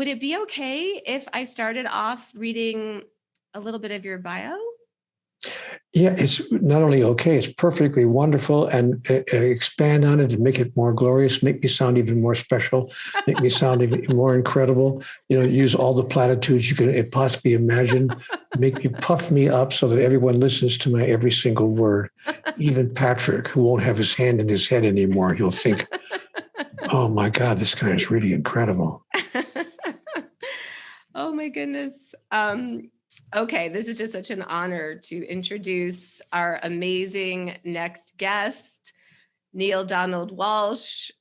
would it be okay if I started off reading a little bit of your bio? Yeah, it's not only okay, it's perfectly wonderful, and expand on it and make it more glorious, make me sound even more special, make me sound even more incredible. Use all the platitudes you could possibly imagine, make you puff me up so that everyone listens to my every single word. Even Patrick, who won't have his hand in his head anymore, he'll think, oh my God, this guy is really incredible. Oh my goodness. Okay, this is just such an honor to introduce our amazing next guest, Neale Donald Walsch.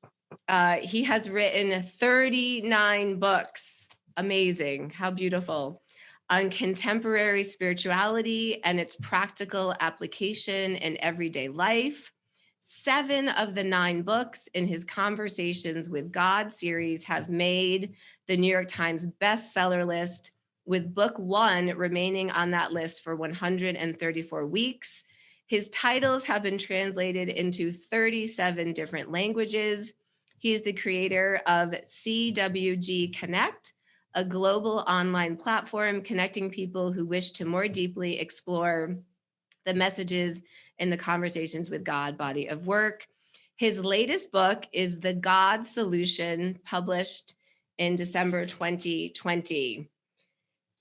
He has written 39 books. Amazing. How beautiful. On contemporary spirituality and its practical application in everyday life. 7 of the 9 books in his Conversations with God series have made the New York Times bestseller list, with book 1 remaining on that list for 134 weeks. His titles have been translated into 37 different languages. He is the creator of CWG Connect, a global online platform connecting people who wish to more deeply explore the messages in the Conversations with God body of work. His latest book is The God Solution, published in December 2020.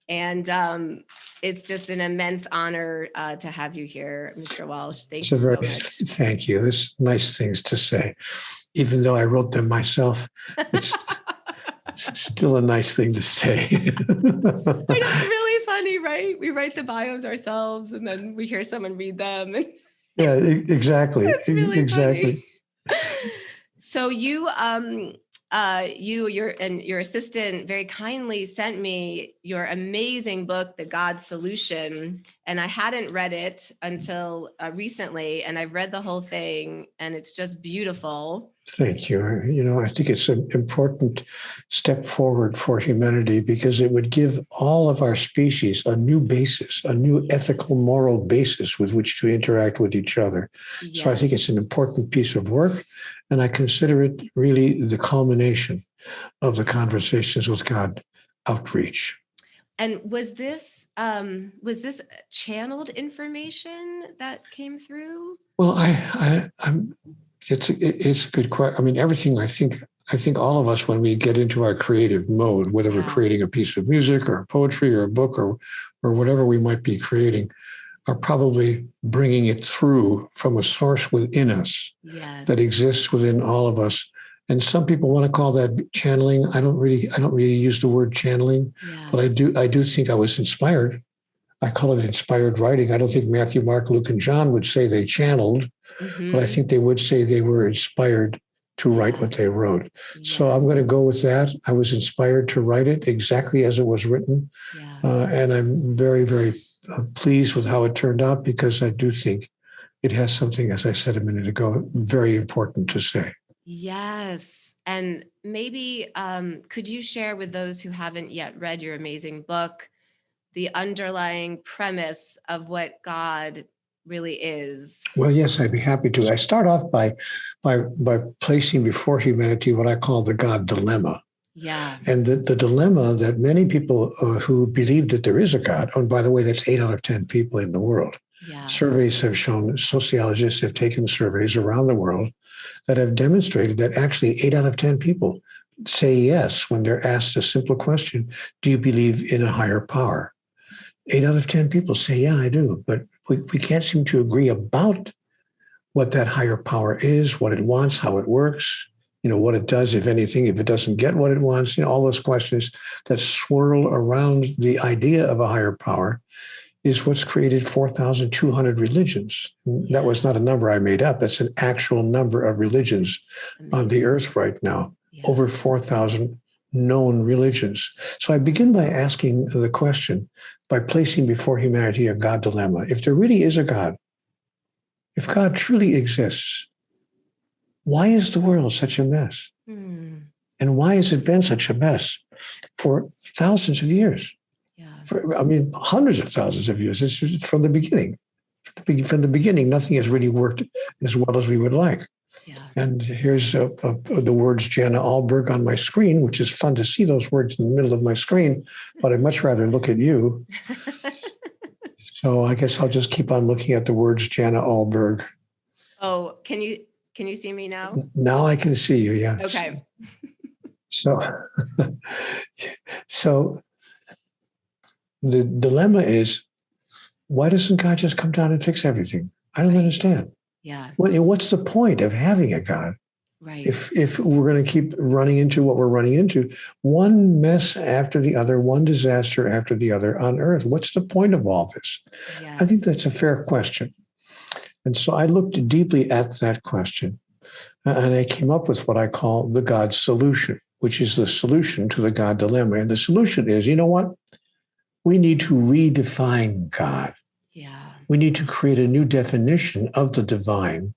And it's just an immense honor to have you here, Mr. Walsch. Thank you so much. Thank you. It's nice things to say. Even though I wrote them myself, it's still a nice thing to say. I know, it's really funny, right? We write the bios ourselves and then we hear someone read them. And yeah, exactly. It's really exactly. Funny. So your assistant very kindly sent me your amazing book, The God Solution, and I hadn't read it until recently, and I've read the whole thing, and it's just beautiful. Thank you. I think it's an important step forward for humanity because it would give all of our species a new basis, a new ethical, moral basis with which to interact with each other. Yes. So I think it's an important piece of work. And I consider it really the culmination of the Conversations with God outreach. And was this channeled information that came through? Well, it's a good question. I mean, everything. I think all of us, when we get into our creative mode, whether we're creating a piece of music or poetry or a book or whatever we might be creating, are probably bringing it through from a source within us that exists within all of us. And some people want to call that channeling. I don't really use the word channeling, but I do think I was inspired. I call it inspired writing. I don't think Matthew, Mark, Luke, and John would say they channeled, but I think they would say they were inspired to write what they wrote. Yes. So I'm going to go with that. I was inspired to write it exactly as it was written. And I'm very, very pleased with how it turned out because I do think it has something, as I said a minute ago, very important to say. Yes. And maybe could you share with those who haven't yet read your amazing book, the underlying premise of what God really is? Well, yes, I'd be happy to. I start off by placing before humanity what I call the God dilemma. Yeah. And the dilemma that many people who believe that there is a God, and by the way, that's 8 out of 10 people in the world. Yeah. Surveys have shown, sociologists have taken surveys around the world that have demonstrated that actually 8 out of 10 people say yes when they're asked a simple question, do you believe in a higher power? 8 out of 10 people say, yeah, I do. But we can't seem to agree about what that higher power is, what it wants, how it works, what it does, if anything, if it doesn't get what it wants, all those questions that swirl around the idea of a higher power is what's created 4,200 religions. That was not a number I made up. That's an actual number of religions on the earth right now, over 4,000 known religions. So I begin by asking the question, by placing before humanity a God dilemma. If there really is a God, if God truly exists, why is the world such a mess? And why has it been such a mess for thousands of years? Hundreds of thousands of years. It's from the beginning. From the beginning, nothing has really worked as well as we would like. Yeah. And here's the words Jana Alberg on my screen, which is fun to see those words in the middle of my screen, but I'd much rather look at you. So I guess I'll just keep on looking at the words Jana Alberg. Oh, can you see me now? Now I can see you, yeah. Okay. So, so the dilemma is, why doesn't God just come down and fix everything? I don't understand. Yeah. What's the point of having a God? Right. If we're going to keep running into what we're running into, one mess after the other, one disaster after the other on earth, what's the point of all this? Yes. I think that's a fair question. And so I looked deeply at that question, and I came up with what I call the God solution, which is the solution to the God dilemma. And the solution is, you know what? We need to redefine God. Yeah. We need to create a new definition of the divine.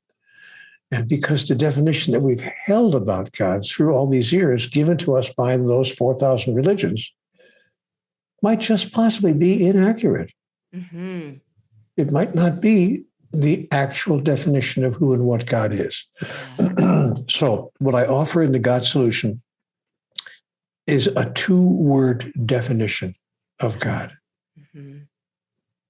And because the definition that we've held about God through all these years, given to us by those 4,000 religions, might just possibly be inaccurate. Mm-hmm. It might not be the actual definition of who and what God is. Yeah. So what I offer in the God solution is a 2-word definition of God. Mm-hmm.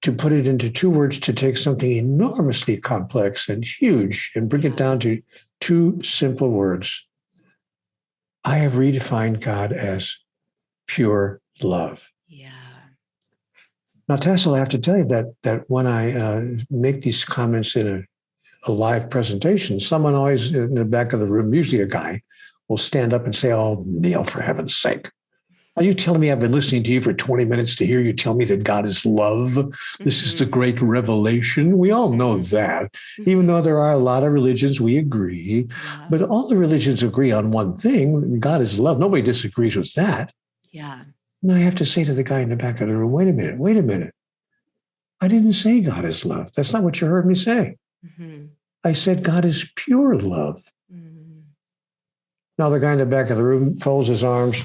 To put it into 2 words, to take something enormously complex and huge and bring it down to 2 simple words. I have redefined God as pure love. Yeah. Now, Tassel, I have to tell you that when I make these comments in a live presentation, someone always in the back of the room, usually a guy, will stand up and say, "Oh, Neale, for heaven's sake. Are you telling me I've been listening to you for 20 minutes to hear you tell me that God is love? This is the great revelation." We all know that. Even though there are a lot of religions, we agree. Yeah. But all the religions agree on one thing: God is love. Nobody disagrees with that. Yeah. And I have to say to the guy in the back of the room, wait a minute. I didn't say God is love. That's not what you heard me say. Mm-hmm. I said God is pure love. Mm-hmm. Now the guy in the back of the room folds his arms.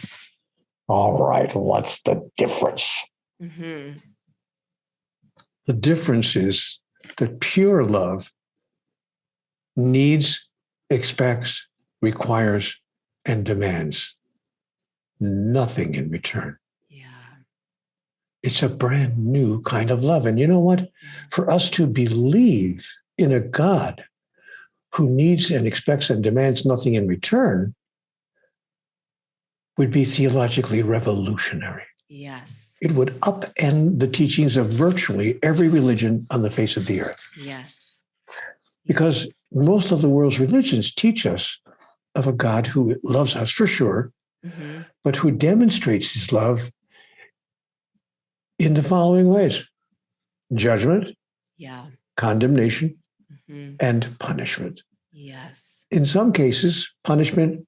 All right, what's the difference? Mm-hmm. The difference is that pure love needs, expects, requires, and demands nothing in return. Yeah. It's a brand new kind of love. And you know what? For us to believe in a God who needs and expects and demands nothing in return would be theologically revolutionary. Yes. It would upend the teachings of virtually every religion on the face of the earth. Yes. Because most of the world's religions teach us of a God who loves us for sure, but who demonstrates his love in the following ways: judgment, condemnation, and punishment. Yes. In some cases, punishment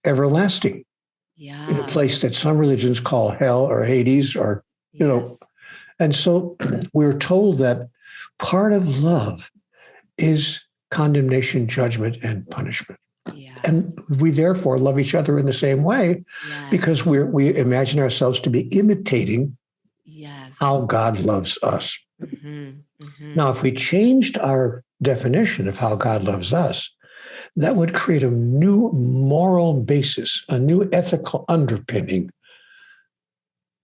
everlasting. Yeah. In a place that some religions call hell or Hades, or, you know. And so we're told that part of love is condemnation, judgment, and punishment. Yeah. And we therefore love each other in the same way, because we imagine ourselves to be imitating how God loves us. Now, if we changed our definition of how God loves us, that would create a new moral basis, a new ethical underpinning,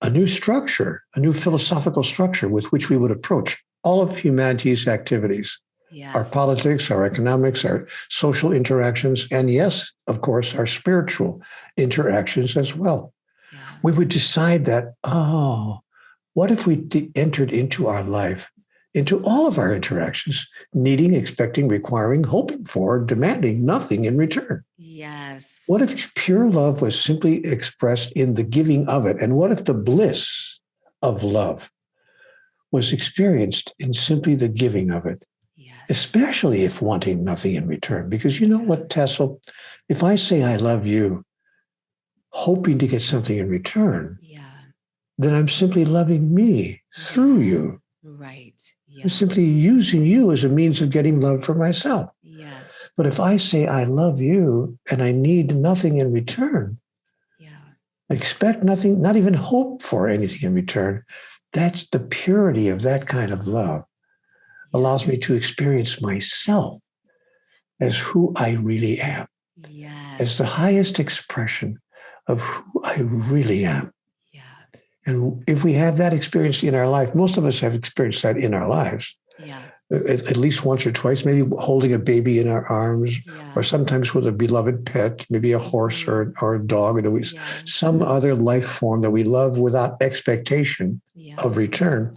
a new structure, a new philosophical structure with which we would approach all of humanity's activities, our politics, our economics, our social interactions, and yes, of course, our spiritual interactions as well. We would decide that, what if we entered into our life, into all of our interactions, needing, expecting, requiring, hoping for, demanding nothing in return? Yes. What if pure love was simply expressed in the giving of it? And what if the bliss of love was experienced in simply the giving of it? Yes. Especially if wanting nothing in return. Because you know what, Tassel? If I say I love you, hoping to get something in return, then I'm simply loving me through you. Right. I'm simply using you as a means of getting love for myself. Yes. But if I say I love you and I need nothing in return, I expect nothing, not even hope for anything in return, that's the purity of that kind of love. Allows me to experience myself as who I really am, Yes. as the highest expression of who I really am. Yeah. And if we have that experience in our life, most of us have experienced that in our lives. Yeah. At least once or twice, maybe holding a baby in our arms, Yeah. or sometimes with a beloved pet, maybe a horse or a dog, or some other life form that we love without expectation of return.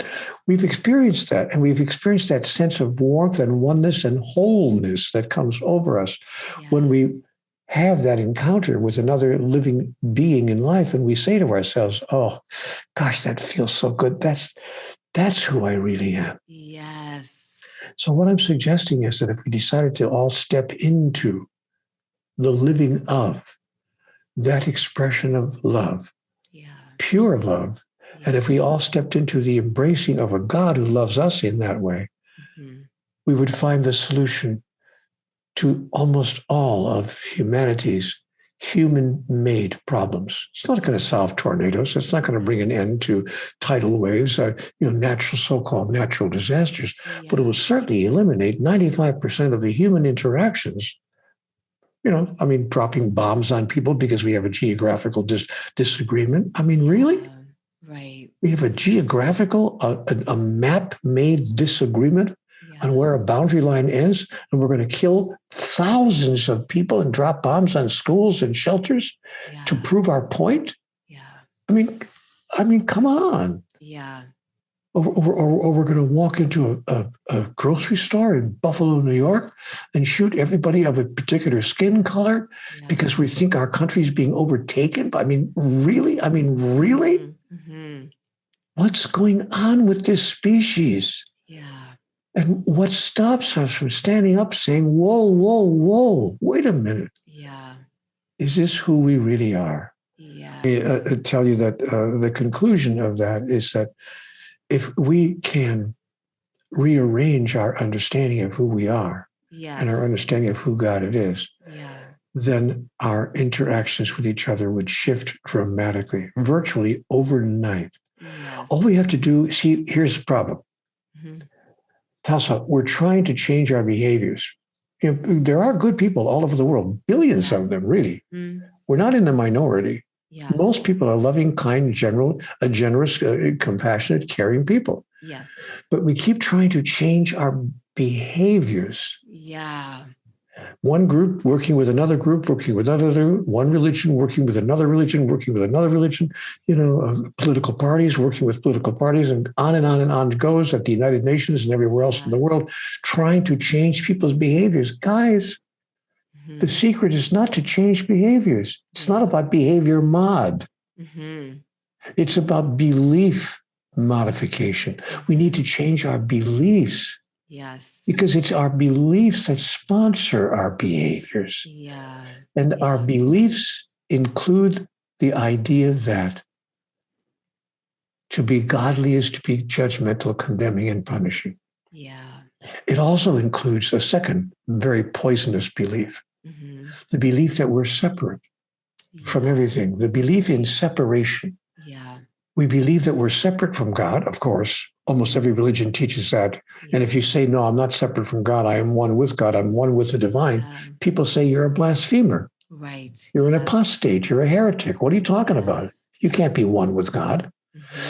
We've experienced that, and we've experienced that sense of warmth and oneness and wholeness that comes over us when we have that encounter with another living being in life, and we say to ourselves, oh, gosh, that feels so good. That's who I really am. Yes. So what I'm suggesting is that if we decided to all step into the living of that expression of love, pure love, and if we all stepped into the embracing of a God who loves us in that way, we would find the solution to almost all of humanity's human-made problems. It's not going to solve tornadoes. It's not going to bring an end to tidal waves, natural, so-called natural disasters, but it will certainly eliminate 95% of the human interactions. Dropping bombs on people because we have a geographical disagreement. Really? Right. We have a geographical, a map-made disagreement on where a boundary line ends, and we're going to kill thousands of people and drop bombs on schools and shelters to prove our point? Come on. Yeah. Or we're going to walk into a grocery store in Buffalo, New York, and shoot everybody of a particular skin color because we think our country is being overtaken. Really? Really? Mm-hmm. What's going on with this species? Yeah. And what stops us from standing up saying, whoa, whoa, whoa, wait a minute. Yeah. Is this who we really are? Yeah. I tell you that the conclusion of that is that if we can rearrange our understanding of who we are and our understanding of who God it is, then our interactions with each other would shift dramatically, virtually overnight. Yes. All we have to do, here's the problem. Tassel, we're trying to change our behaviors. There are good people all over the world, billions of them, really. We're not in the minority. Most people are loving, kind, generous, compassionate, caring people. Yes. But we keep trying to change our behaviors. Yeah. One group working with another group, working with another, one religion working with another religion, working with another religion, political parties working with political parties, and on it goes at the United Nations and everywhere else in the world, trying to change people's behaviors. Guys, the secret is not to change behaviors. It's not about behavior mod. It's about belief modification. We need to change our beliefs. Yes. Because it's our beliefs that sponsor our behaviors. Yeah. And our beliefs include the idea that to be godly is to be judgmental, condemning, and punishing. Yeah. It also includes a second very poisonous belief, the belief that we're separate from everything, the belief in separation. Yeah. We believe that we're separate from God, of course. Almost every religion teaches that. And if you say, no, I'm not separate from God, I am one with God, I'm one with the divine, people say you're a blasphemer. Right. You're an apostate, you're a heretic. What are you talking about? You can't be one with God.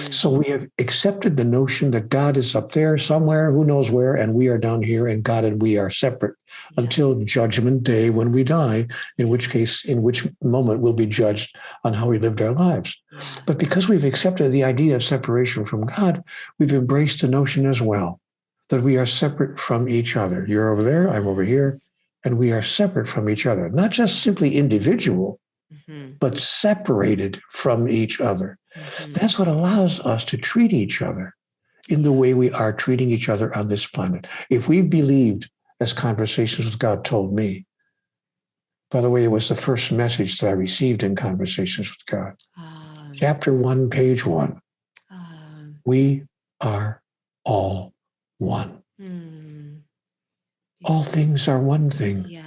So we have accepted the notion that God is up there somewhere, who knows where, and we are down here, and God and we are separate until Judgment Day when we die, in which moment we'll be judged on how we lived our lives. But because we've accepted the idea of separation from God, we've embraced the notion as well that we are separate from each other. You're over there, I'm over here, and we are separate from each other, not just simply individual, but separated from each other. That's what allows us to treat each other in the way we are treating each other on this planet. If we believed, as Conversations with God told me, by the way, it was the first message that I received in Conversations with God. Chapter 1, page 1. We are all one. All things are one thing. Yeah.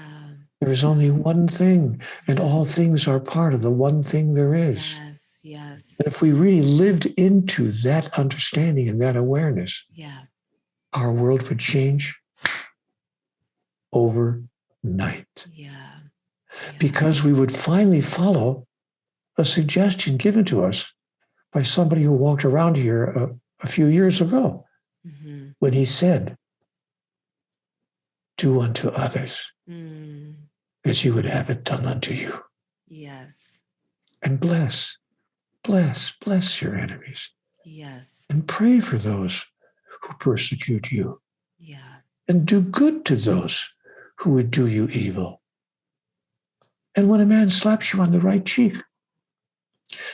There is only one thing, and all things are part of the one thing there is. Yes. Yes. And if we really lived into that understanding and that awareness, our world would change overnight. night. Yeah. Because we would finally follow a suggestion given to us by somebody who walked around here a few years ago, when he said, do unto others as you would have it done unto you. Yes. And bless your enemies. Yes. And pray for those who persecute you. Yeah. And do good to those who would do you evil. And when a man slaps you on the right cheek,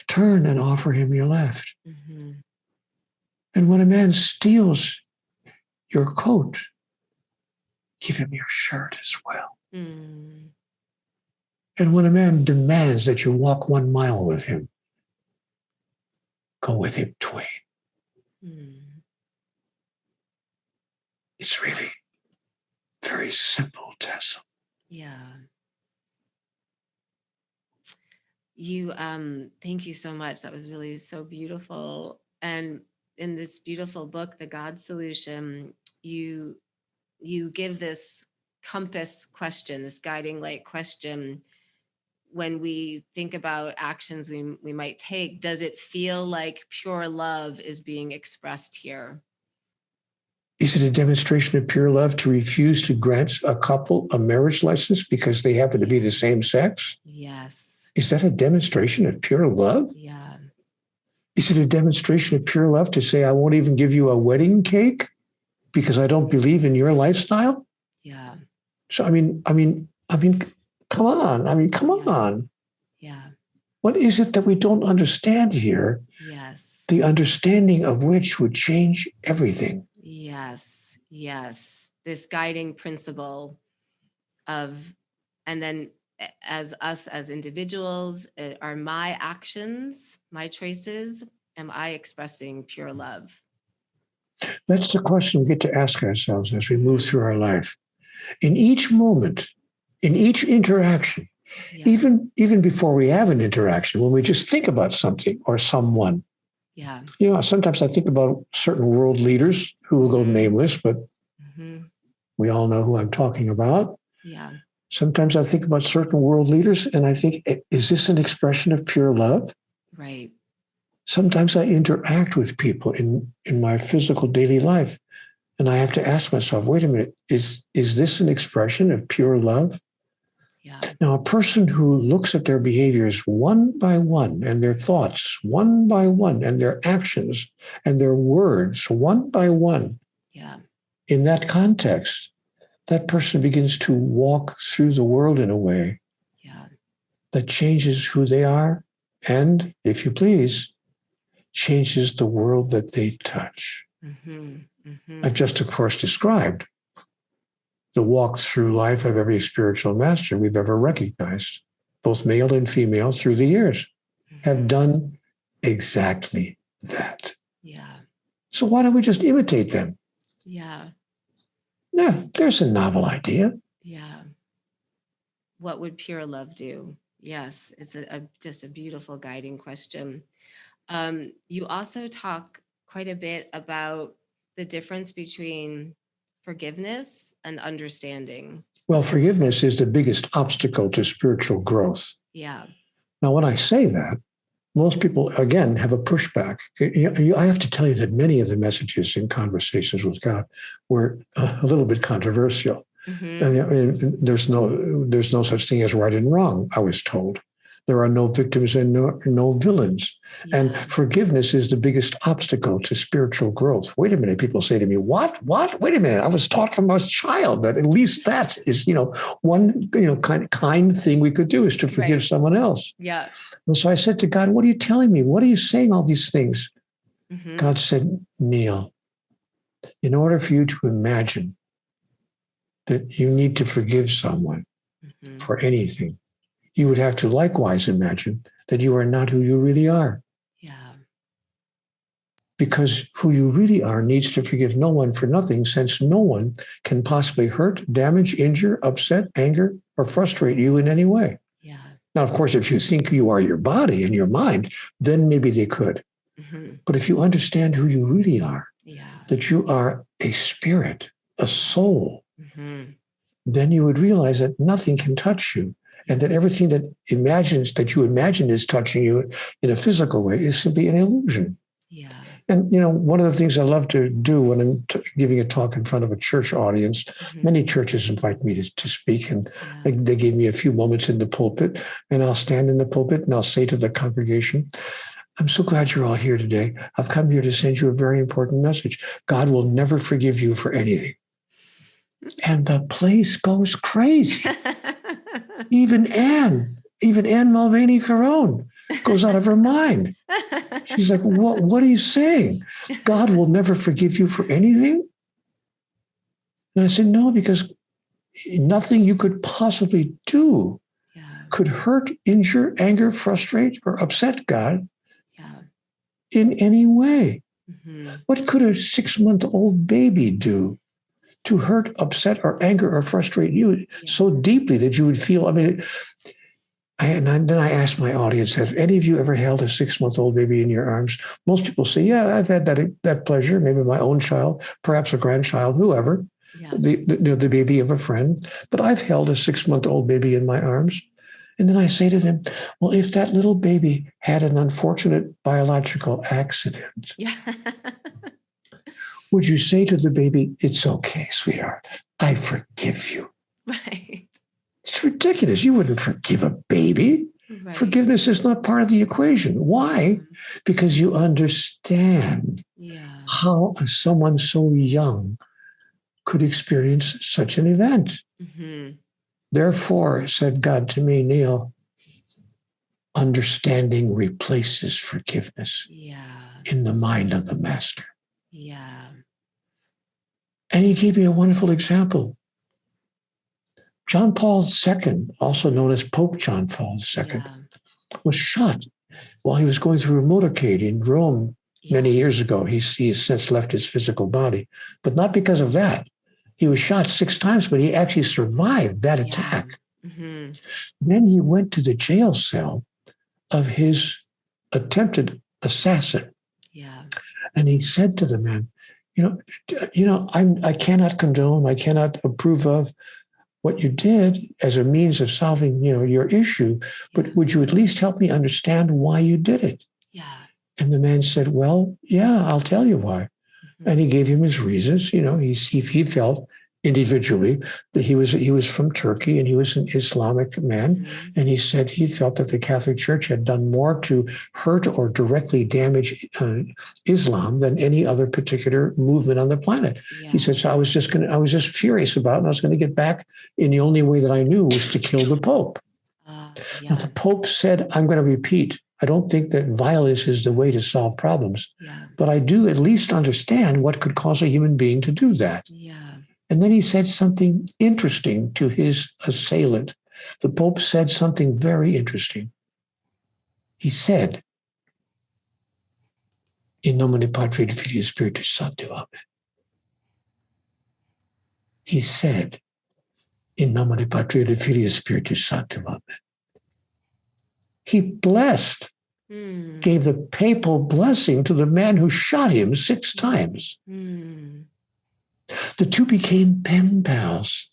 turn and offer him your left. And when a man steals your coat, give him your shirt as well. And when a man demands that you walk 1 mile with him, go with him twain. It's really very simple, Tassel. Yeah. You, thank you so much. That was really so beautiful. And in this beautiful book, The God Solution, you give this compass question, this guiding light question. When we think about actions we might take, does it feel like pure love is being expressed here? Is it a demonstration of pure love to refuse to grant a couple a marriage license because they happen to be the same sex? Yes. Is that a demonstration of pure love? Yeah. Is it a demonstration of pure love to say, I won't even give you a wedding cake because I don't believe in your lifestyle? Yeah. So, I mean, come on. Come on. Yeah. What is it that we don't understand here? Yes. The understanding of which would change everything. Yes. Yes. This guiding principle of, and then as us as individuals, are my actions, my choices, am I expressing pure love? That's the question we get to ask ourselves as we move through our life. In each moment, in each interaction, even before we have an interaction, when we just think about something or someone. Yeah. Sometimes I think about certain world leaders who will go nameless, but we all know who I'm talking about. Yeah. Sometimes I think about certain world leaders and I think, is this an expression of pure love? Right. Sometimes I interact with people in my physical daily life, and I have to ask myself, wait a minute, is this an expression of pure love? Yeah. Now, a person who looks at their behaviors one by one and their thoughts one by one and their actions and their words one by one, in that context, that person begins to walk through the world in a way that changes who they are and, if you please, changes the world that they touch. I've just, of course, described the walk through life of every spiritual master we've ever recognized, both male and female through the years, have done exactly that. Yeah. So why don't we just imitate them? Yeah. Yeah, there's a novel idea. Yeah. What would pure love do? Yes, it's just a beautiful guiding question. You also talk quite a bit about the difference between forgiveness and understanding. Well, forgiveness is the biggest obstacle to spiritual growth. Yeah. Now, when I say that, most people, again, have a pushback. I have to tell you that many of the messages in Conversations with God were a little bit controversial. And there's no such thing as right and wrong, I was told. There are no victims and no villains. Yeah. And forgiveness is the biggest obstacle to spiritual growth. Wait a minute, people say to me, what? Wait a minute, I was taught from a child that at least that is, one kind thing we could do is to forgive someone else. Yeah. And so I said to God, what are you telling me? What are you saying all these things? God said, Neale, in order for you to imagine that you need to forgive someone for anything, you would have to likewise imagine that you are not who you really are. Yeah. Because who you really are needs to forgive no one for nothing, since no one can possibly hurt, damage, injure, upset, anger, or frustrate you in any way. Yeah. Now, of course, if you think you are your body and your mind, then maybe they could. But if you understand who you really are, that you are a spirit, a soul, then you would realize that nothing can touch you, and that everything that you imagine is touching you in a physical way is simply an illusion. Yeah. And, one of the things I love to do when I'm giving a talk in front of a church audience, many churches invite me to speak, and they gave me a few moments in the pulpit, and I'll stand in the pulpit and I'll say to the congregation, I'm so glad you're all here today. I've come here to send you a very important message. God will never forgive you for anything. And the place goes crazy. Even Anne Mulvaney Caron goes out of her mind. She's like, what are you saying? God will never forgive you for anything? And I said, no, because nothing you could possibly do could hurt, injure, anger, frustrate, or upset God in any way. What could a 6-month-old baby do to hurt, upset, or anger, or frustrate you so deeply that you would feel, then I asked my audience, have any of you ever held a 6-month-old baby in your arms? Most people say, yeah, I've had that pleasure, maybe my own child, perhaps a grandchild, whoever, the baby of a friend. But I've held a 6-month-old baby in my arms. And then I say to them, well, if that little baby had an unfortunate biological accident, would you say to the baby, it's okay, sweetheart, I forgive you? Right. It's ridiculous. You wouldn't forgive a baby. Right. Forgiveness is not part of the equation. Why? Because you understand how someone so young could experience such an event. Therefore, said God to me, Neale, understanding replaces forgiveness in the mind of the master. And he gave me a wonderful example. John Paul II, also known as Pope John Paul II, was shot while he was going through a motorcade in Rome many years ago. He has since left his physical body, but not because of that. He was shot 6 times, but he actually survived that attack. Then he went to the jail cell of his attempted assassin. And he said to the man, I cannot condone, I cannot approve of what you did as a means of solving, your issue, but would you at least help me understand why you did it? And the man said, well, I'll tell you why. And he gave him his reasons. He felt individually that he was from Turkey and he was an Islamic man. And he said he felt that the Catholic Church had done more to hurt or directly damage Islam than any other particular movement on the planet. He said, so I was just furious about it, and I was going to get back in the only way that I knew was to kill the Pope. Now the Pope said, I'm going to repeat, I don't think that violence is the way to solve problems, but I do at least understand what could cause a human being to do that. And then he said something interesting to his assailant. The Pope said something very interesting. He said, In nomine Patri et Filii et Spiritus Sancti, Amen. He said, In nomine Patri et Filii et Spiritus Sancti, Amen. He blessed, gave the papal blessing to the man who shot him 6 times. The two became pen pals.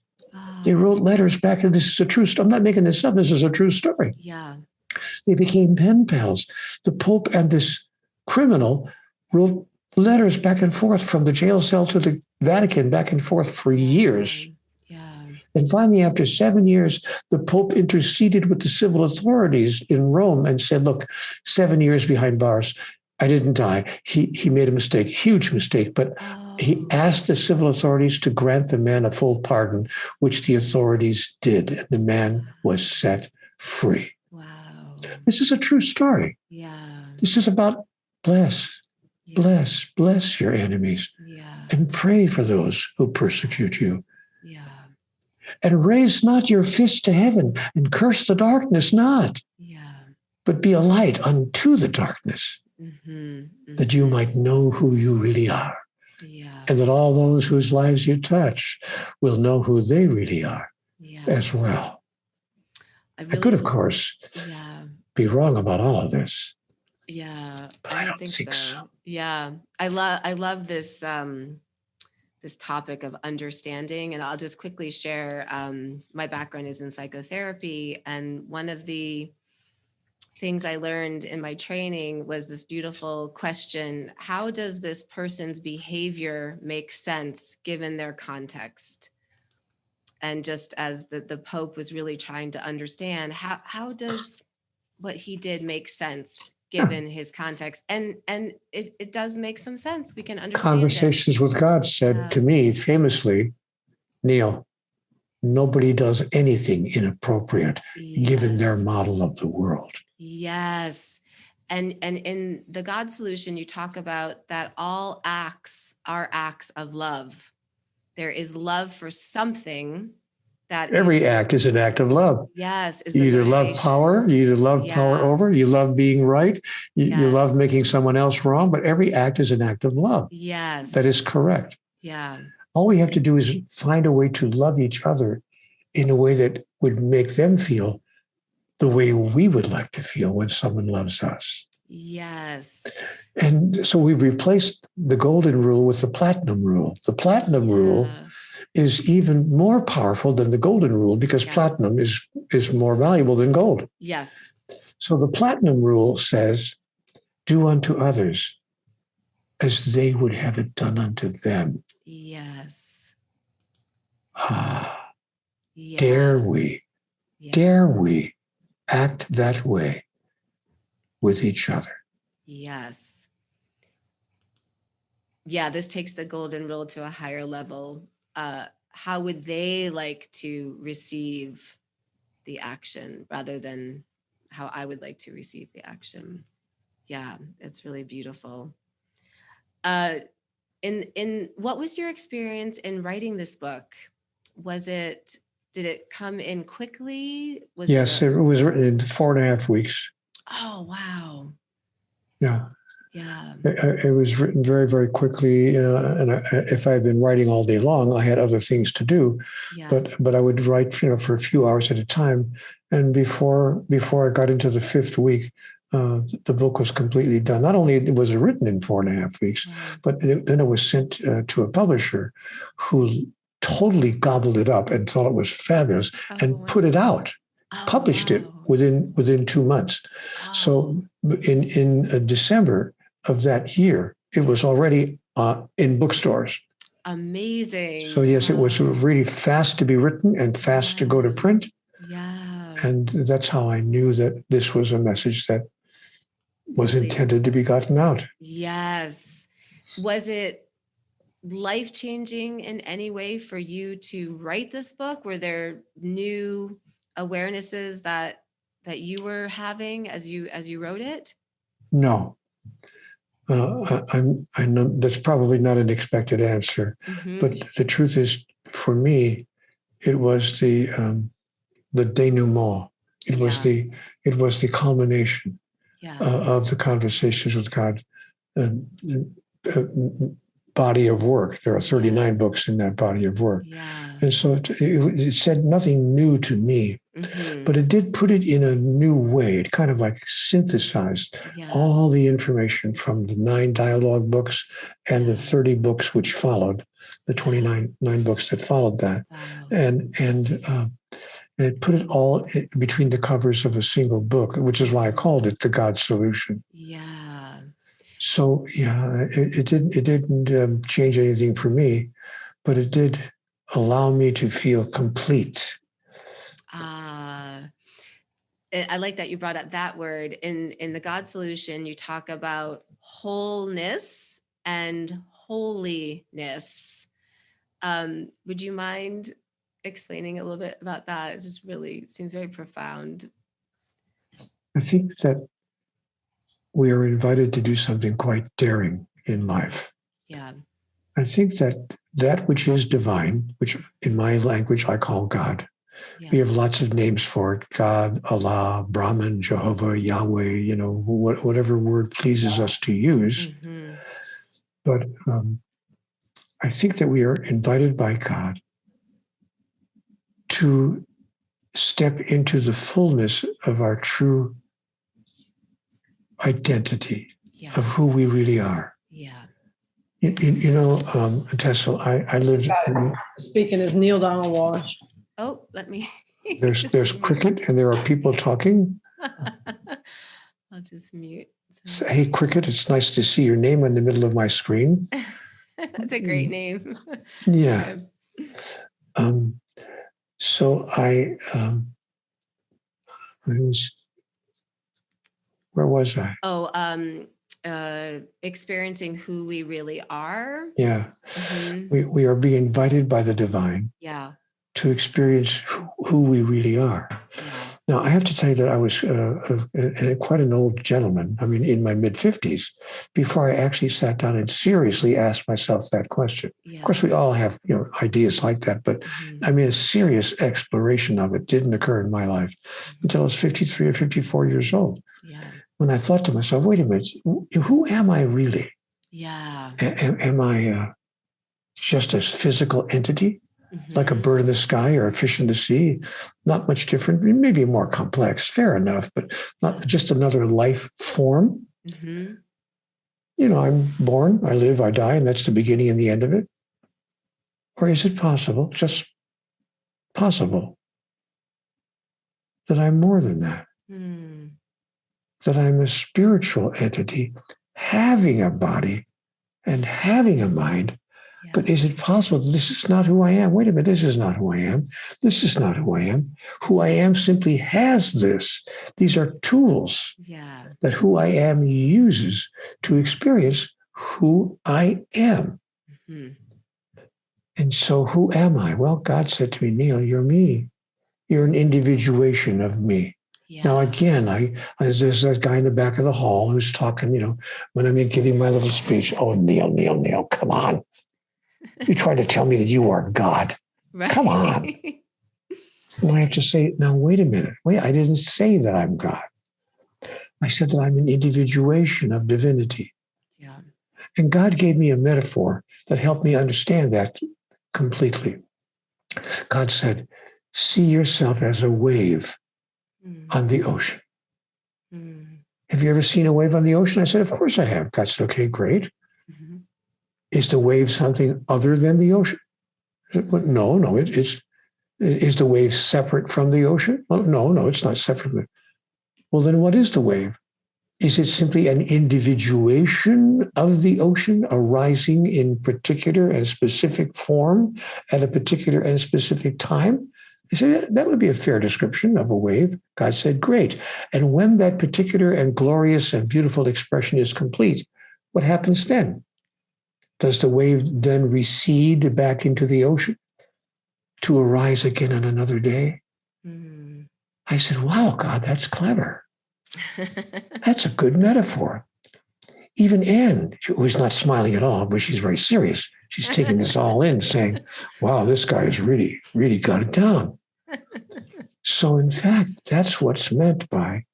They wrote letters back, and this is a true story. I'm not making this up. This is a true story. They became pen pals. The Pope and this criminal wrote letters back and forth from the jail cell to the Vatican, back and forth for years. And finally, after 7 years, the Pope interceded with the civil authorities in Rome and said, look, 7 years behind bars. I didn't die. He made a mistake, huge mistake, but he asked the civil authorities to grant the man a full pardon, which the authorities did. And the man was set free. Wow. This is a true story. This is about bless your enemies, and pray for those who persecute you. And raise not your fist to heaven and curse the darkness not, but be a light unto the darkness, that you might know who you really are. And that all those whose lives you touch will know who they really are as well. I could, of course, be wrong about all of this. But I don't think so. I love this this topic of understanding. And I'll just quickly share, my background is in psychotherapy. And one of the things I learned in my training was this beautiful question: how does this person's behavior make sense given their context? And just as the Pope was really trying to understand, how does what he did make sense given his context? And it does make some sense. We can understand Conversations with God said to me famously, Neale, nobody does anything inappropriate given their model of the world. Yes. And in the God solution, you talk about that all acts are acts of love. There is love for something. That every act is an act of love. Yes. You either love power, you either love power over, you love being right, you love making someone else wrong, but every act is an act of love. Yes. That is correct. Yeah. All we have to do is find a way to love each other in a way that would make them feel the way we would like to feel when someone loves us. Yes. And so we've replaced the golden rule with the platinum rule. The platinum rule is even more powerful than the golden rule because platinum is more valuable than gold. Yes. So the platinum rule says, do unto others as they would have it done unto them. Yes. Dare we act that way with each other? Yes. Yeah, this takes the golden rule to a higher level. How would they like to receive the action rather than how I would like to receive the action? Yeah, it's really beautiful. In what was your experience in writing this book? Did it come in quickly? Yes, it was written in 4.5 weeks. Oh, wow. Yeah. Yeah. It was written very, very quickly. And if I had been writing all day long, I had other things to do. Yeah. But I would write, for a few hours at a time. And before I got into the 5th week, the book was completely done. Not only was it written in 4.5 weeks, but then it was sent to a publisher who totally gobbled it up and thought it was fabulous and put it out, published it within 2 months. So in December of that year, it was already in bookstores. Amazing. So yes, it was really fast to be written and fast to go to print. Yeah. And that's how I knew that this was a message that was intended to be gotten out. Yes. Was it life-changing in any way for you to write this book? Were there new awarenesses that you were having as you wrote it? No. I know that's probably not an expected answer, but the truth is, for me, it was the denouement. It was the culmination of the conversations with God. Body of work. There are 39 books in that body of work. Yeah. And so it said nothing new to me, but it did put it in a new way. It kind of like synthesized all the information from the 9 dialogue books and the 30 books which followed, the 29 books that followed that. Wow. And it put it all between the covers of a single book, which is why I called it The God Solution. Yeah. So it didn't change anything for me, but it did allow me to feel complete. I like that you brought up that word. In the God Solution, you talk about wholeness and holiness. Would you mind explaining a little bit about that? It just really seems very profound. I think that we are invited to do something quite daring in life. Yeah. I think that which is divine, which in my language I call God. Yeah. We have lots of names for it: God, Allah, Brahman, Jehovah, Yahweh, whatever word pleases us to use. But I think that we are invited by God to step into the fullness of our true identity of who we really are. Yeah. Tassel, I lived. Speaking is Neale Donald Walsch. Oh, let me. There's cricket, and there are people talking. I'll just mute. So, hey, cricket, it's nice to see your name in the middle of my screen. That's a great name. Yeah. So where was I? Oh, experiencing who we really are. Yeah. Mm-hmm. We are being invited by the divine. Yeah. To experience who we really are. Yeah. Now, I have to tell you that I was quite an old gentleman. I mean, in my mid-50s, before I actually sat down and seriously asked myself that question. Yeah. Of course, we all have ideas like that, but I mean, a serious exploration of it didn't occur in my life until I was 53 or 54 years old. Yeah. When I thought to myself, wait a minute, who am I really? Yeah. Am I just a physical entity? Like a bird in the sky or a fish in the sea, not much different, maybe more complex, fair enough, but not just another life form. Mm-hmm. I'm born, I live, I die, and that's the beginning and the end of it. Or is it possible, just possible, that I'm more than that? That I'm a spiritual entity having a body and having a mind. Yeah. But is it possible that this is not who I am? Wait a minute, this is not who I am. This is not who I am. Who I am simply has this. These are tools that who I am uses to experience who I am. Mm-hmm. And so who am I? Well, God said to me, Neale, you're me. You're an individuation of me. Yeah. Now, again, there's that guy in the back of the hall who's talking, when I'm giving my little speech. Oh, Neale, come on. You're trying to tell me that you are God. Right. Come on. And I have to say, now, wait a minute. I didn't say that I'm God. I said that I'm an individuation of divinity. Yeah. And God gave me a metaphor that helped me understand that completely. God said, see yourself as a wave on the ocean. Have you ever seen a wave on the ocean? I said, of course I have. God said, okay, great. Mm-hmm. Is the wave something other than the ocean? Well, no, it's. Is the wave separate from the ocean? Well, no, it's not separate. Well, then what is the wave? Is it simply an individuation of the ocean arising in particular and specific form at a particular and specific time? I said, that would be a fair description of a wave. God said, great. And when that particular and glorious and beautiful expression is complete, what happens then? Does the wave then recede back into the ocean to arise again on another day? Mm. I said, wow, God, that's clever. That's a good metaphor. Even Anne, who's not smiling at all, but she's very serious. She's taking this all in, saying, wow, this guy has really, really got it down. So in fact, that's what's meant by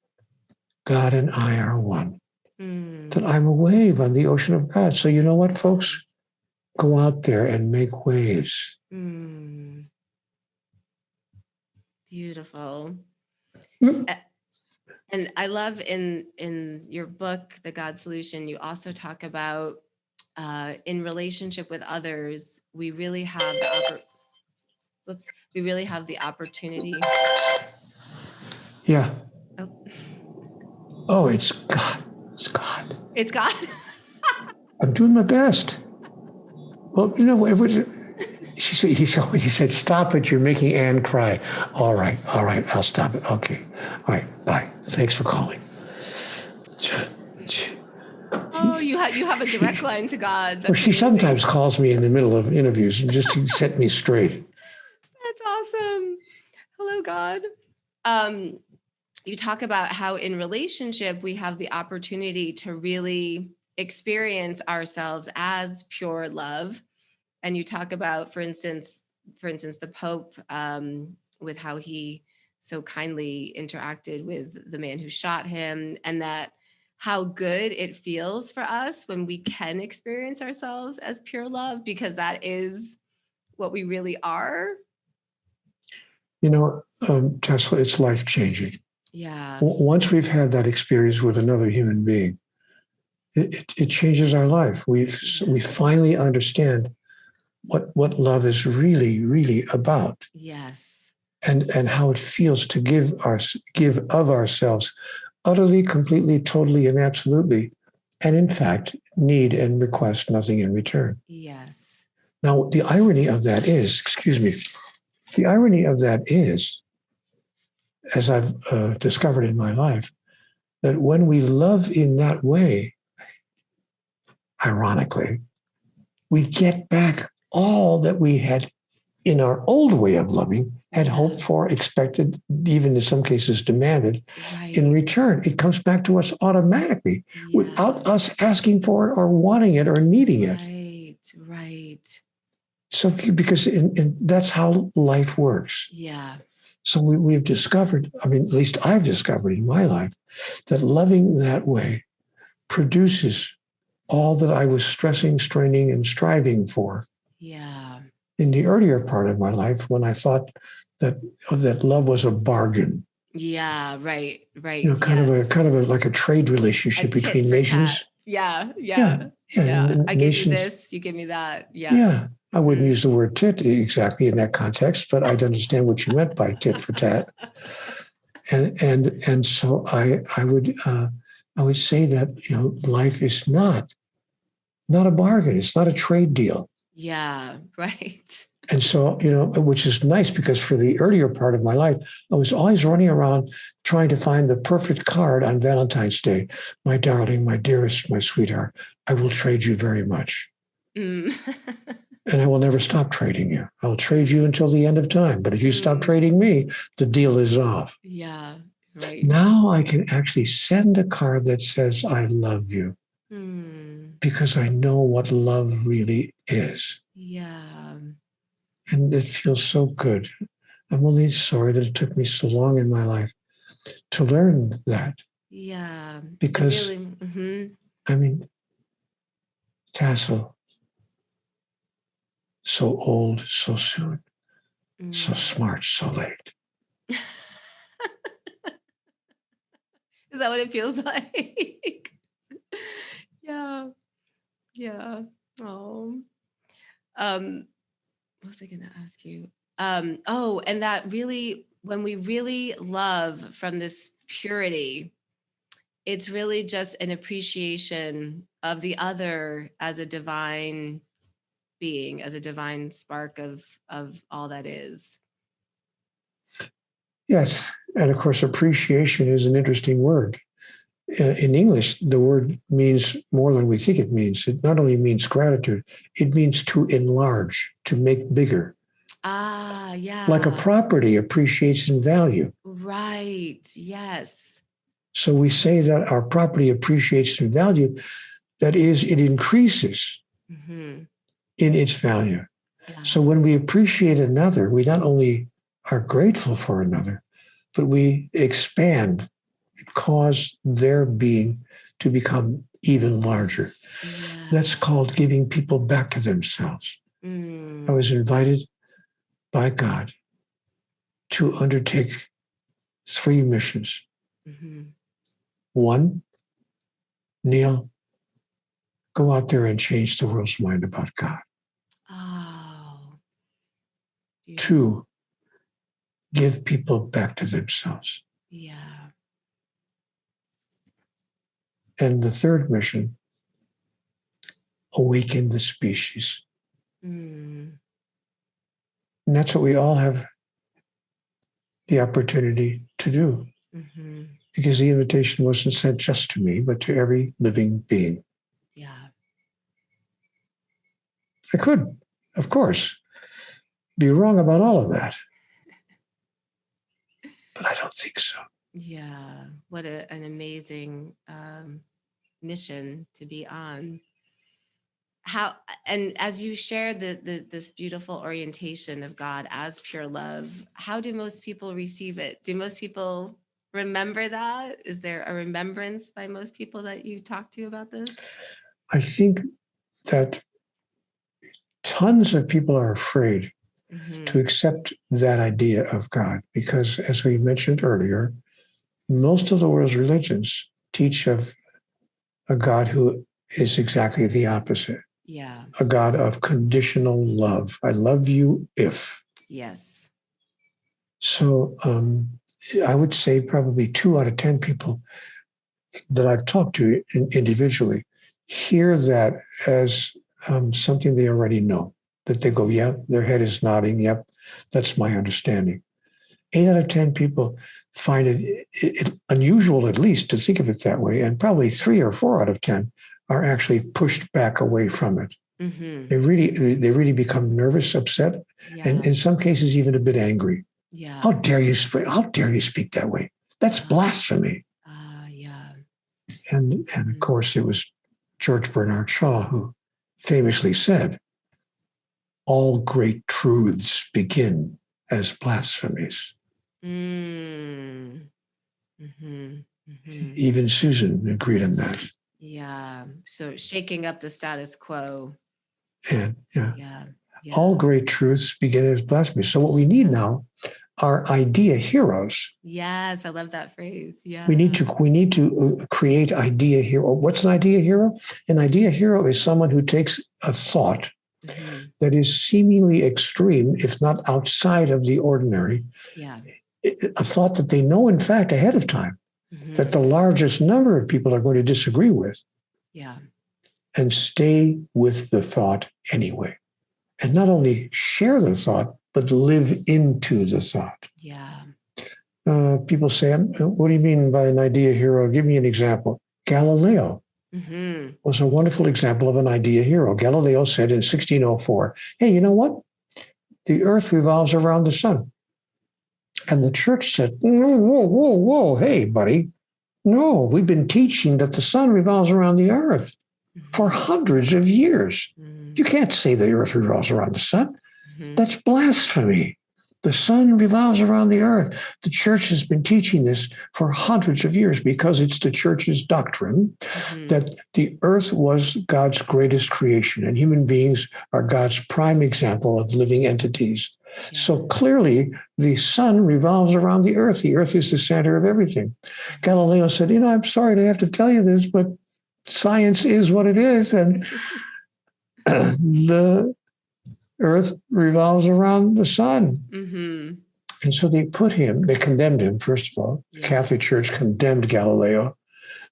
God and I are one. That I'm a wave on the ocean of God. So you know what, folks? Go out there and make waves. Beautiful. And I love in your book, The God Solution, you also talk about in relationship with others, we really have the opportunity. Yeah. Oh, it's God. It's God. It's God. I'm doing my best. Well, he said, stop it. You're making Anne cry. All right. I'll stop it. Okay. All right. Bye. Thanks for calling. Oh, you have a direct line to God. Well, she sometimes calls me in the middle of interviews just to set me straight. That's awesome. Hello, God. You talk about how in relationship, we have the opportunity to really experience ourselves as pure love. And you talk about, for instance, the Pope, with how he so kindly interacted with the man who shot him, and that how good it feels for us when we can experience ourselves as pure love, because that is what we really are. Tesla, it's life-changing. Yeah. Once we've had that experience with another human being, it changes our life. We finally understand what love is really about. Yes. And how it feels to give of ourselves utterly, completely, totally, and absolutely, and in fact, need and request nothing in return. Yes. Now, the irony of that is, as I've discovered in my life, that when we love in that way, ironically, we get back all that we had in our old way of loving, had hoped for, expected, even in some cases demanded. Right. In return, it comes back to us automatically without us asking for it or wanting it or needing it. Right. So, because that's how life works. Yeah. So we've discovered, at least I've discovered in my life, that loving that way produces all that I was stressing, straining, and striving for. Yeah. In the earlier part of my life, when I thought that love was a bargain. Yeah, right. Kind of a like a trade relationship between nations. Tat. Yeah. I give you this, you give me that. Yeah. Yeah. I wouldn't use the word tit exactly in that context, but I'd understand what you meant by tit for tat. And so I would say that life is not a bargain. It's not a trade deal. Yeah, right. And so, which is nice because for the earlier part of my life, I was always running around trying to find the perfect card on Valentine's Day. My darling, my dearest, my sweetheart, I will trade you very much. And I will never stop trading you. I'll trade you until the end of time. But if you stop trading me, the deal is off. Yeah, right. Now I can actually send a card that says, I love you. Because I know what love really is. Yeah. And it feels so good. I'm only sorry that it took me so long in my life to learn that. Yeah. Because, Tassel, so old, so soon, so smart, so late. Is that what it feels like? Yeah. Oh. What was I going to ask you? And that really, when we really love from this purity, it's really just an appreciation of the other as a divine being, as a divine spark of all that is. Yes. And of course, appreciation is an interesting word. In English, the word means more than we think it means. It not only means gratitude, it means to enlarge, to make bigger. Ah, yeah. Like a property appreciates in value. Right. Yes. So we say that our property appreciates in value. That is, it increases in its value. Yeah. So when we appreciate another, we not only are grateful for another, but we expand, cause their being to become even larger. Yeah. That's called giving people back to themselves. I was invited by God to undertake 3 missions. One, Neale, go out there and change the world's mind about God. Oh. Beautiful. 2, give people back to themselves. Yeah. And the 3rd mission, awaken the species. And that's what we all have the opportunity to do. Because the invitation wasn't sent just to me, but to every living being. Yeah. I could, of course, be wrong about all of that. But I don't think so. Yeah. What an amazing mission to be on. How, and as you share this beautiful orientation of God as pure love, how do most people receive it? Do most people remember that? Is there a remembrance by most people that you talk to about this? I think that tons of people are afraid to accept that idea of God because, as we mentioned earlier, most of the world's religions teach of a God who is exactly the opposite. Yeah. A God of conditional love. I love you if. Yes. So I would say probably 2 out of 10 people that I've talked to individually hear that as something they already know, that they go, yeah, their head is nodding. Yep, that's my understanding. 8 out of 10 people find it unusual, at least, to think of it that way. And probably 3 or 4 out of 10 are actually pushed back away from it. Mm-hmm. They really become nervous, upset, and in some cases, even a bit angry. Yeah. How dare you speak that way? That's blasphemy. Yeah. And of course, it was George Bernard Shaw who famously said, all great truths begin as blasphemies. Mm. Mm-hmm. Mm-hmm. Even Susan agreed on that. Yeah. So shaking up the status quo. And Yeah. all great truths begin as blasphemy. So what we need now are idea heroes. Yes, I love that phrase. Yeah. We need to create idea hero. What's an idea hero? An idea hero is someone who takes a thought that is seemingly extreme, if not outside of the ordinary. Yeah. A thought that they know, in fact, ahead of time, that the largest number of people are going to disagree with. Yeah. And stay with the thought anyway. And not only share the thought, but live into the thought. Yeah. People say, what do you mean by an idea hero? Give me an example. Galileo was a wonderful example of an idea hero. Galileo said in 1604, hey, you know what? The earth revolves around the sun. And the church said, whoa, hey, buddy. No, we've been teaching that the sun revolves around the earth for hundreds of years. You can't say the earth revolves around the sun. That's blasphemy. The sun revolves around the earth. The church has been teaching this for hundreds of years because it's the church's doctrine that the earth was God's greatest creation and human beings are God's prime example of living entities. Yeah. So clearly, the sun revolves around the earth. The earth is the center of everything. Galileo said, I'm sorry to have to tell you this, but science is what it is. And the earth revolves around the sun. And so they condemned him, first of all. The Catholic Church condemned Galileo.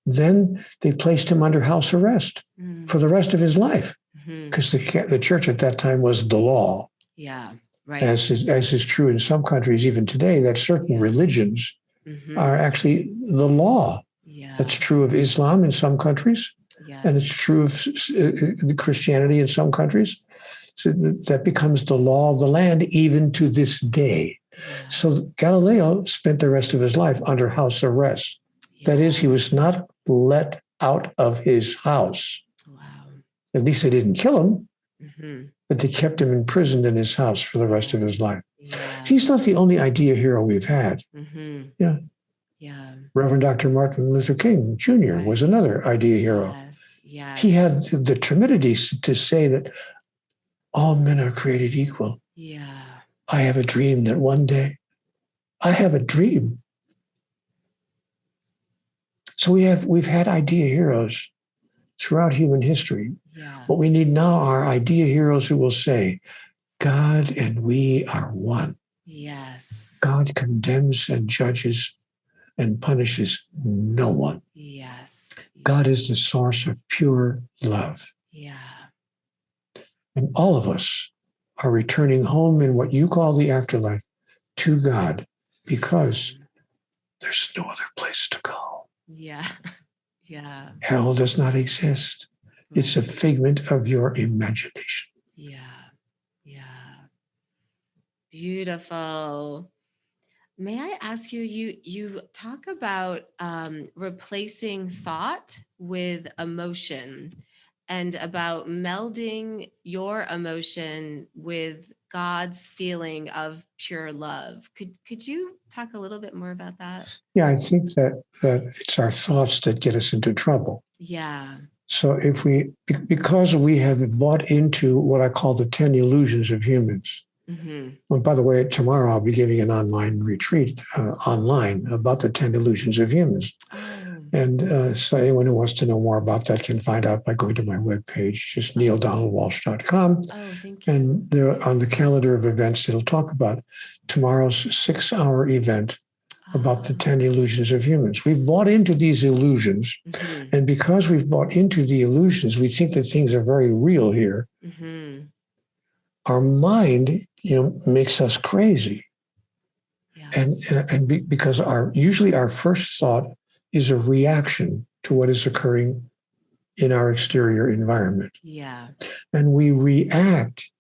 Then they placed him under house arrest for the rest of his life because the church at that time was the law. Yeah, right. As is true in some countries even today, that certain religions are actually the law. Yeah. That's true of Islam in some countries. Yes. And it's true of Christianity in some countries. So that becomes the law of the land even to this day. Yeah. So Galileo spent the rest of his life under house arrest. Yeah. That is, he was not let out of his house. Wow. At least they didn't kill him, but they kept him imprisoned in his house for the rest of his life. Yeah. He's not the only idea hero we've had. Yeah. Yeah. Reverend Dr. Martin Luther King Jr. was another idea hero. Yes. Yes. He had the timidity to say that all men are created equal. Yeah. I have a dream that one day, I have a dream. So we've had idea heroes throughout human history. Yeah. What we need now are idea heroes who will say, God and we are one. Yes. God condemns and judges and punishes no one. Yes. God is the source of pure love. Yeah. And all of us are returning home in what you call the afterlife to God because there's no other place to go. Yeah. Yeah. Hell does not exist. Right. It's a figment of your imagination. Yeah. Yeah. Beautiful. May I ask you, you talk about replacing thought with emotion and about melding your emotion with God's feeling of pure love. Could you talk a little bit more about that? Yeah, I think that it's our thoughts that get us into trouble. Yeah. So because we have bought into what I call the 10 illusions of humans. Well, by the way, tomorrow I'll be giving an online retreat online about the 10 illusions of humans. And so anyone who wants to know more about that can find out by going to my webpage, just neildonaldwalsh.com. Oh, thank you. And there, on the calendar of events, it'll talk about tomorrow's 6-hour event about the 10 illusions of humans. We've bought into these illusions. Mm-hmm. And because we've bought into the illusions, we think that things are very real here. Mm-hmm. Our mind, makes us crazy. Yeah. Because usually our first thought is a reaction to what is occurring in our exterior environment. Yeah. And we react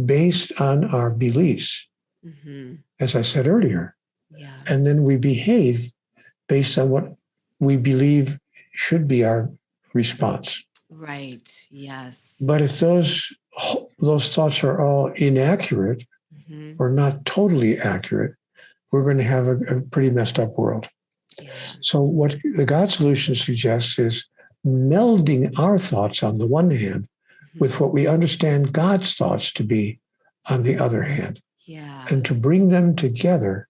based on our beliefs, as I said earlier. Yeah. And then we behave based on what we believe should be our response. Right. Yes. But if those thoughts are all inaccurate or not totally accurate, we're going to have a pretty messed up world. Yeah. So what the God solution suggests is melding our thoughts on the one hand with what we understand God's thoughts to be on the other hand. Yeah. And to bring them together,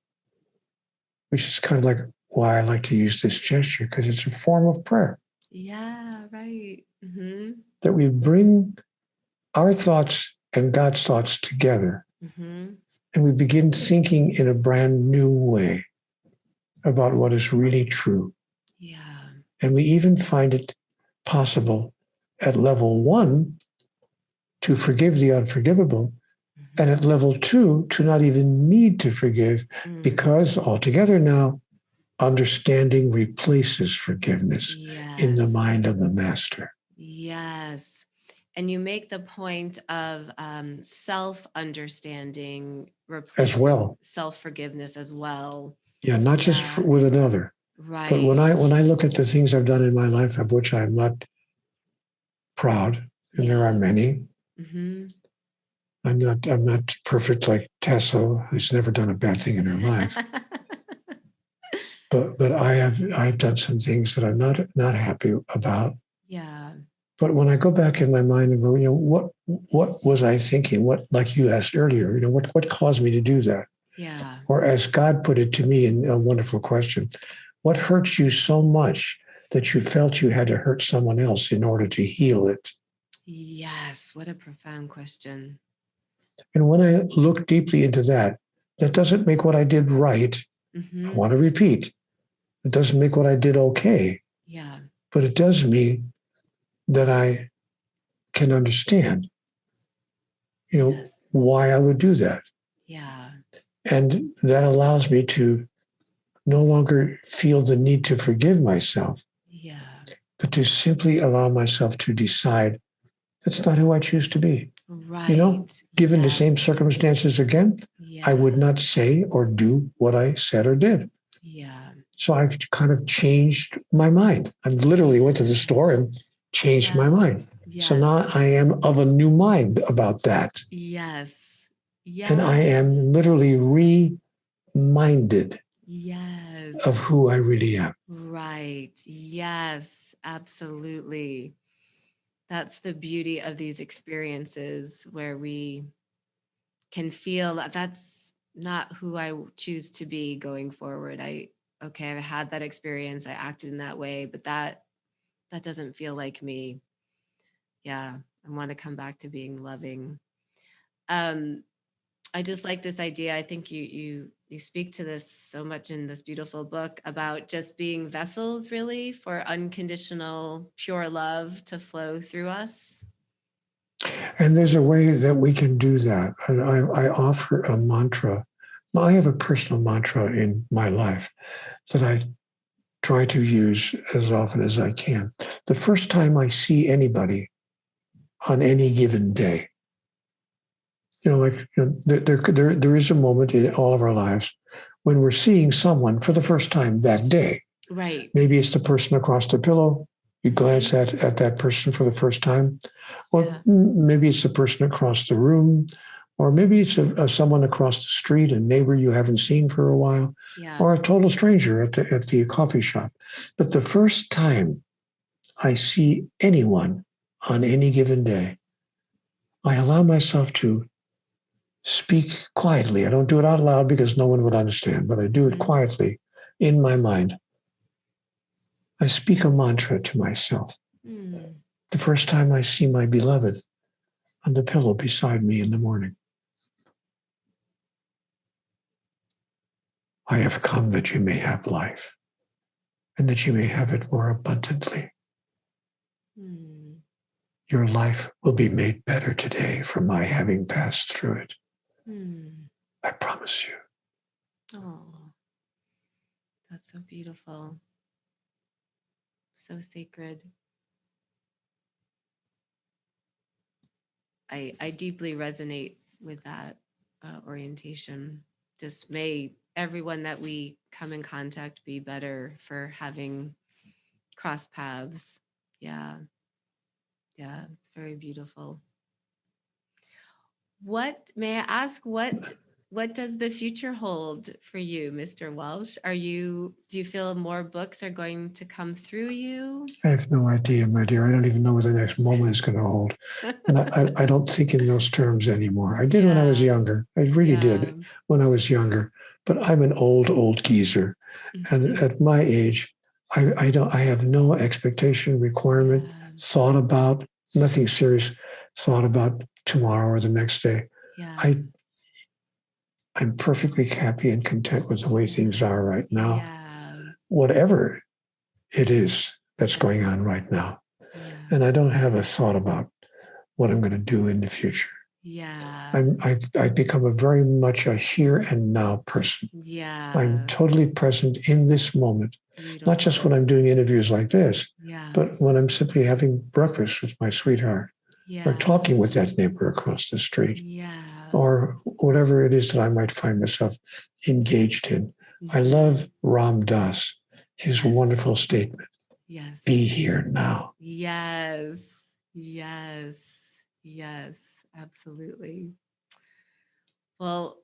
which is kind of like why I like to use this gesture, because it's a form of prayer. Yeah, right. That we bring our thoughts and God's thoughts together. And we begin thinking in a brand new way about what is really true. Yeah. And we even find it possible at level 1 to forgive the unforgivable, and at level 2 to not even need to forgive, because altogether now, understanding replaces forgiveness in the mind of the master. Yes. And you make the point of self-understanding As well. Self-forgiveness as well. Yeah, not just with another. Right. But when I look at the things I've done in my life, of which I'm not proud, and there are many, I'm not perfect like Tassel, who's never done a bad thing in her life. But I've done some things that I'm not happy about. Yeah. But when I go back in my mind and go, what was I thinking? What, like you asked earlier, what caused me to do that? Yeah. Or as God put it to me in a wonderful question, what hurts you so much that you felt you had to hurt someone else in order to heal it? Yes. What a profound question. And when I look deeply into that, that doesn't make what I did right. I want to repeat. It doesn't make what I did okay. Yeah. But it does mean that I can understand, why I would do that. Yeah. And that allows me to no longer feel the need to forgive myself. Yeah. But to simply allow myself to decide that's not who I choose to be. Right. Given the same circumstances again, I would not say or do what I said or did. Yeah. So I've kind of changed my mind. I literally went to the store and changed my mind. Yes. So now I am of a new mind about that. Yes. Yes. And I am literally reminded of who I really am. Right. Yes, absolutely. That's the beauty of these experiences where we can feel that that's not who I choose to be going forward. I've had that experience. I acted in that way, but that doesn't feel like me. Yeah. I want to come back to being loving. I just like this idea. I think you speak to this so much in this beautiful book about just being vessels, really, for unconditional, pure love to flow through us. And there's a way that we can do that. And I offer a mantra. I have a personal mantra in my life that I try to use as often as I can. The first time I see anybody on any given day, there is a moment in all of our lives when we're seeing someone for the first time that day. Right. Maybe it's the person across the pillow. You glance at that person for the first time. Or maybe it's the person across the room. Or maybe it's someone across the street, a neighbor you haven't seen for a while. Yeah. Or a total stranger at the coffee shop. But the first time I see anyone on any given day, I allow myself to speak quietly. I don't do it out loud because no one would understand, but I do it quietly in my mind. I speak a mantra to myself. Mm. The first time I see my beloved on the pillow beside me in the morning. I have come that you may have life and that you may have it more abundantly. Mm. Your life will be made better today from my having passed through it. Mm. I promise you. Oh, that's so beautiful. So sacred. I deeply resonate with that orientation. Just may everyone that we come in contact be better for having crossed paths. Yeah. Yeah, it's very beautiful. What may I ask, what does the future hold for you, Mr. Walsh? Do you feel more books are going to come through you? I have no idea, my dear. I don't even know what the next moment is going to hold. And I don't think in those terms anymore. I did when I was younger. I really did when I was younger. But I'm an old geezer. And at my age, I have no expectation, requirement, thought about, nothing serious, thought about tomorrow or the next day. I'm perfectly happy and content with the way things are right now. Whatever it is that's going on right now. And I don't have a thought about what I'm going to do in the future. I've become a very much a here and now person. I'm totally present in this moment. Beautiful. Not just when I'm doing interviews like this, but when I'm simply having breakfast with my sweetheart or talking with that neighbor across the street or whatever it is that I might find myself engaged in. I love Ram Dass, his wonderful statement. Be here now. Yes, absolutely. Well,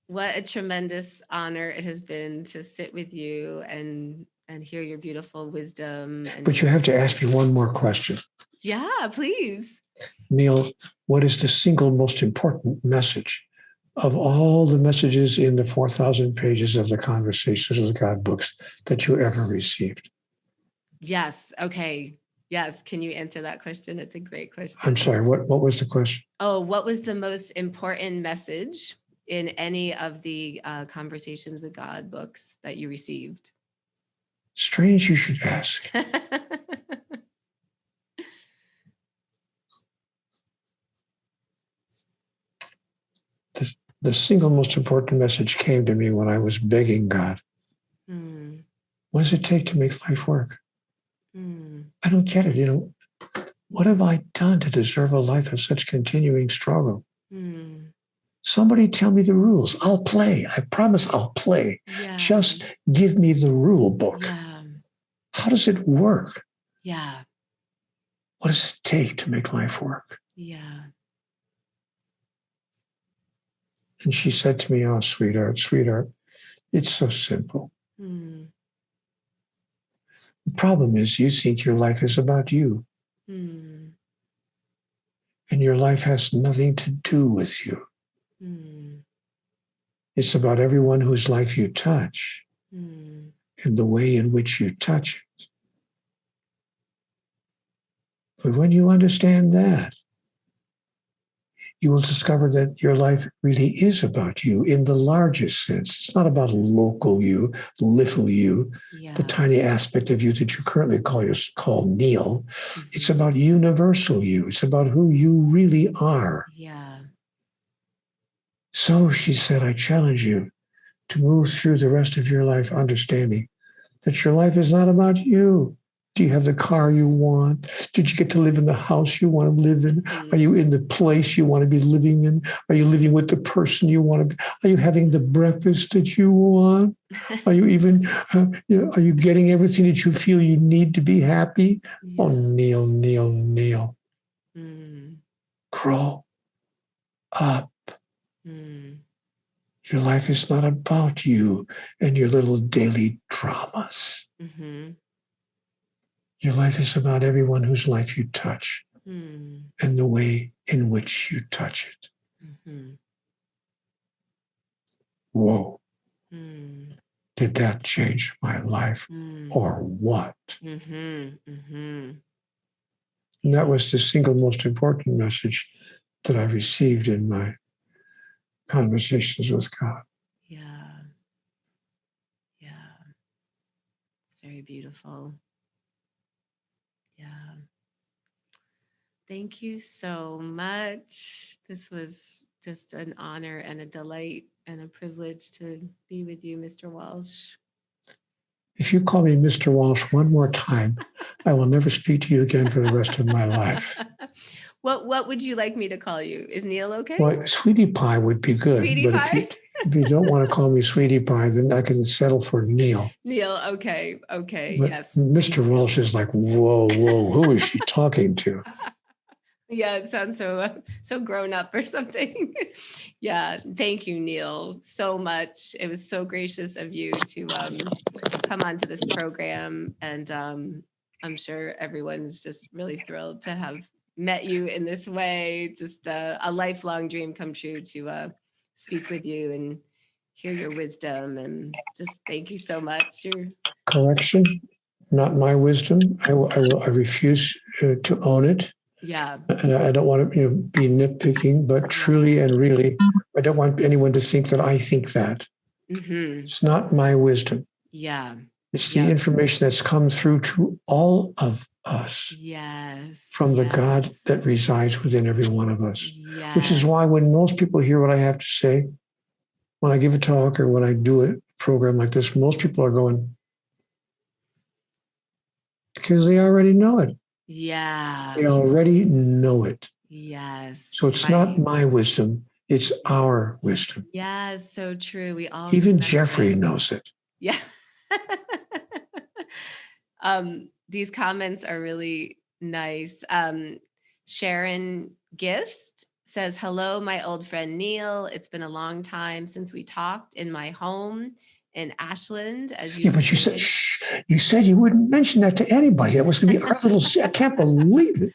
what a tremendous honor it has been to sit with you and hear your beautiful wisdom. But you have to ask me one more question. Yeah, please. Neale, what is the single most important message of all the messages in the 4,000 pages of the Conversations of the God books that you ever received? Yes. Okay. Yes. Can you answer that question? It's a great question. I'm sorry. What was the question? Oh, what was the most important message in any of the Conversations with God books that you received? Strange you should ask. The single most important message came to me when I was begging God. What does it take to make life work? I don't get it. What have I done to deserve a life of such continuing struggle? Somebody tell me the rules. I'll play. I promise I'll play. Just give me the rule book. How does it work? What does it take to make life work? And she said to me, oh, sweetheart, it's so simple. The problem is you think your life is about you. And your life has nothing to do with you. It's about everyone whose life you touch and the way in which you touch it. But when you understand that, you will discover that your life really is about you in the largest sense. It's not about local you, little you, the tiny aspect of you that you currently call Neale. It's about universal you. It's about who you really are. So she said, I challenge you to move through the rest of your life understanding that your life is not about you. Do you have the car you want? Did you get to live in the house you want to live in? Are you in the place you want to be living in? Are you living with the person you want to be? Are you having the breakfast that you want? Are you even, are you getting everything that you feel you need to be happy? Oh, Neale. Grow up. Your life is not about you and your little daily dramas. Your life is about everyone whose life you touch and the way in which you touch it. Whoa. Did did that change my life or what? Mm-hmm. Mm-hmm. And that was the single most important message that I received in my conversations with God. Yeah. Yeah. It's very beautiful. Yeah. Thank you so much. This was just an honor and a delight and a privilege to be with you, Mr. Walsh. If you call me Mr. Walsh one more time, I will never speak to you again for the rest of my life. What would you like me to call you? Is Neale okay? Well, Sweetie Pie would be good. Sweetie but Pie? if you don't want to call me Sweetie Pie, then I can settle for Neale. Neale, okay. Okay. But Yes. Mr. Walsh is like, whoa, who is she talking to? Yeah, it sounds so grown up or something. Yeah, thank you, Neale, so much. It was so gracious of you to come onto this program, and I'm sure everyone's just really thrilled to have met you in this way. Just a lifelong dream come true to speak with you and hear your wisdom, and just thank you so much. Correction, not my wisdom. I refuse to own it. Yeah. And I don't want to be nitpicking, but truly and really, I don't want anyone to think that I think that. Mm-hmm. It's not my wisdom. Yeah. It's the information that's come through to all of us. Yes. From the God that resides within every one of us. Yes. Which is why when most people hear what I have to say, when I give a talk or when I do a program like this, most people are going, because they already know it. Yeah. They already know it. Yes. So it's not my wisdom, it's our wisdom. Yes, so true. We all even Jeffrey knows it. Yeah. These comments are really nice. Sharon Gist says, hello, my old friend Neale. It's been a long time since we talked in my home in Ashland. As you but you said, you said you wouldn't mention that to anybody. That was going to be our little, I can't believe it.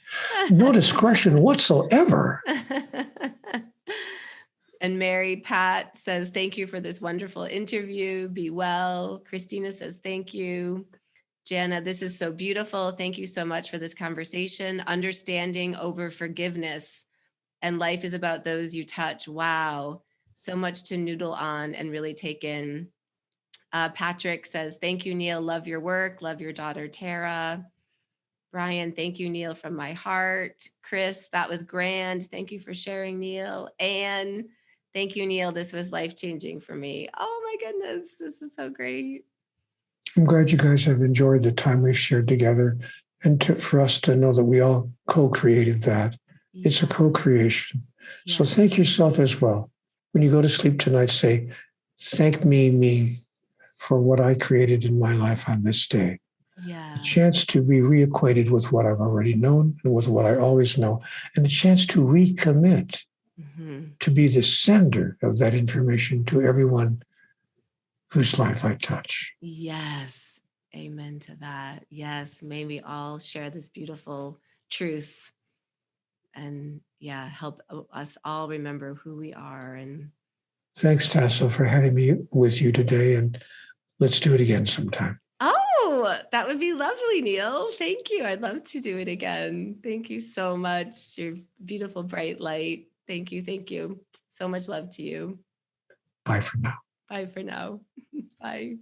No discretion whatsoever. And Mary Pat says, thank you for this wonderful interview. Be well. Christina says, thank you. Jana, this is so beautiful. Thank you so much for this conversation. Understanding over forgiveness. And life is about those you touch. Wow. So much to noodle on and really take in. Patrick says, thank you, Neale. Love your work. Love your daughter, Tara. Brian, thank you, Neale, from my heart. Chris, that was grand. Thank you for sharing, Neale. Anne, thank you, Neale. This was life-changing for me. Oh my goodness, this is so great. I'm glad you guys have enjoyed the time we've shared together, and for us to know that we all co-created that. Yeah. It's a co-creation. Yeah. So thank yourself as well. When you go to sleep tonight, say, thank me for what I created in my life on this day. Yeah. The chance to be reacquainted with what I've already known and with what I always know, and the chance to recommit to be the sender of that information to everyone whose life I touch. Yes. Amen to that. Yes. May we all share this beautiful truth and help us all remember who we are. And thanks, Tassel, for having me with you today. And let's do it again sometime. Oh, that would be lovely, Neale. Thank you. I'd love to do it again. Thank you so much. Your beautiful, bright light. Thank you. Thank you. So much love to you. Bye for now. Bye for now. Bye.